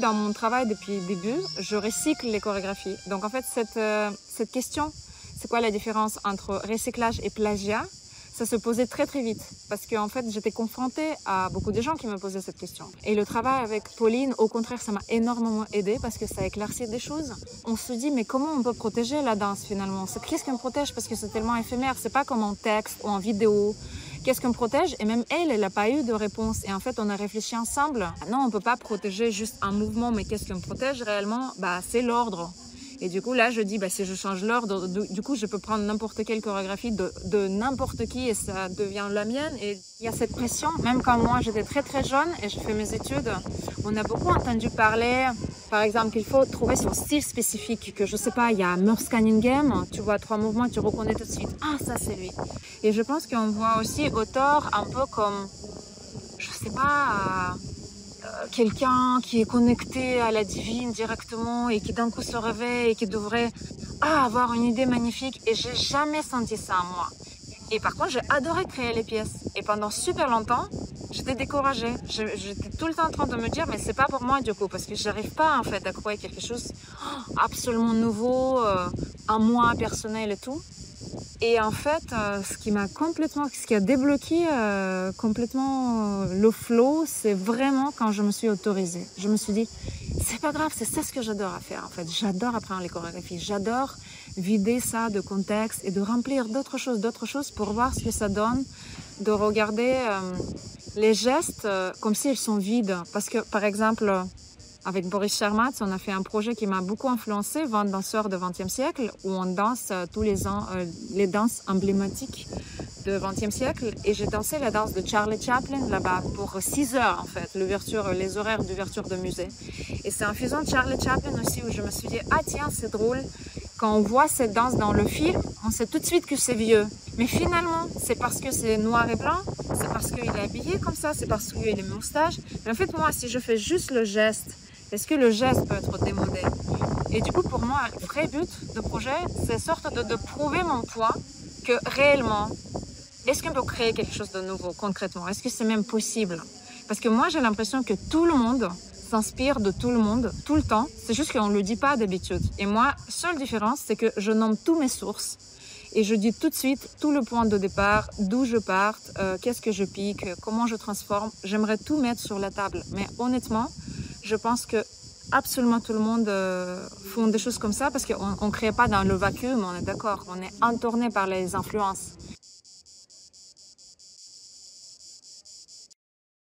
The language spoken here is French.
dans mon travail depuis le début, je recycle les chorégraphies. Donc en fait, cette question, c'est quoi la différence entre recyclage et plagiat? Ça se posait très très vite parce qu'en fait j'étais confrontée à beaucoup de gens qui me posaient cette question. Et le travail avec Pauline, au contraire, ça m'a énormément aidé parce que ça a éclairci des choses. On se dit mais comment on peut protéger la danse finalement? Qu'est-ce qu'on protège parce que c'est tellement éphémère, c'est pas comme en texte ou en vidéo. Qu'est-ce qu'on protège? Et même elle n'a pas eu de réponse. Et en fait, on a réfléchi ensemble. Non, on ne peut pas protéger juste un mouvement, mais qu'est-ce qu'on protège réellement? C'est l'ordre. Et du coup, là, je dis, si je change l'ordre, du coup, je peux prendre n'importe quelle chorégraphie de n'importe qui et ça devient la mienne. Et il y a cette pression, même quand moi, j'étais très, très jeune et je fais mes études, on a beaucoup entendu parler, par exemple, qu'il faut trouver son style spécifique, que je sais pas, il y a Merce Cunningham, tu vois 3 mouvements, tu reconnais tout de suite, ah, ça, c'est lui. Et je pense qu'on voit aussi auteur un peu comme, je sais pas, quelqu'un qui est connecté à la divine directement et qui d'un coup se réveille et qui devrait avoir une idée magnifique. Et j'ai jamais senti ça en moi. Et par contre, j'ai adoré créer les pièces. Et pendant super longtemps, j'étais découragée. J'étais tout le temps en train de me dire, mais c'est pas pour moi du coup, parce que j'arrive pas en fait à créer quelque chose absolument nouveau, à moi personnel et tout. Et en fait, ce qui a débloqué complètement le flow, c'est vraiment quand je me suis autorisée. Je me suis dit, c'est pas grave, c'est ça ce que j'adore à faire. En fait, j'adore apprendre les chorégraphies, j'adore vider ça de contexte et de remplir d'autres choses pour voir ce que ça donne, de regarder les gestes comme s'ils sont vides. Parce que, par exemple, avec Boris Chermatz, on a fait un projet qui m'a beaucoup influencé, 20 danseurs de 20e siècle, où on danse tous les ans les danses emblématiques du 20e siècle. Et j'ai dansé la danse de Charlie Chaplin là-bas pour 6 heures en fait, les horaires d'ouverture de musée. Et c'est en faisant Charlie Chaplin aussi où je me suis dit, ah tiens, c'est drôle. Quand on voit cette danse dans le film, on sait tout de suite que c'est vieux. Mais finalement, c'est parce que c'est noir et blanc, c'est parce qu'il est habillé comme ça, c'est parce qu'il a une moustache. Mais en fait, moi, si je fais juste le geste, est-ce que le geste peut être démodé? Et du coup, pour moi, le vrai but de projet, c'est sorte de prouver mon poids que réellement, est-ce qu'on peut créer quelque chose de nouveau concrètement? Est-ce que c'est même possible? Parce que moi, j'ai l'impression que tout le monde s'inspire de tout le monde, tout le temps. C'est juste qu'on ne le dit pas d'habitude. Et moi, seule différence, c'est que je nomme tous mes sources. Et je dis tout de suite tout le point de départ, d'où je parte, qu'est-ce que je pique, comment je transforme. J'aimerais tout mettre sur la table. Mais honnêtement, je pense que absolument tout le monde font des choses comme ça parce qu'on ne crée pas dans le vacuum, on est d'accord. On est entouré par les influences.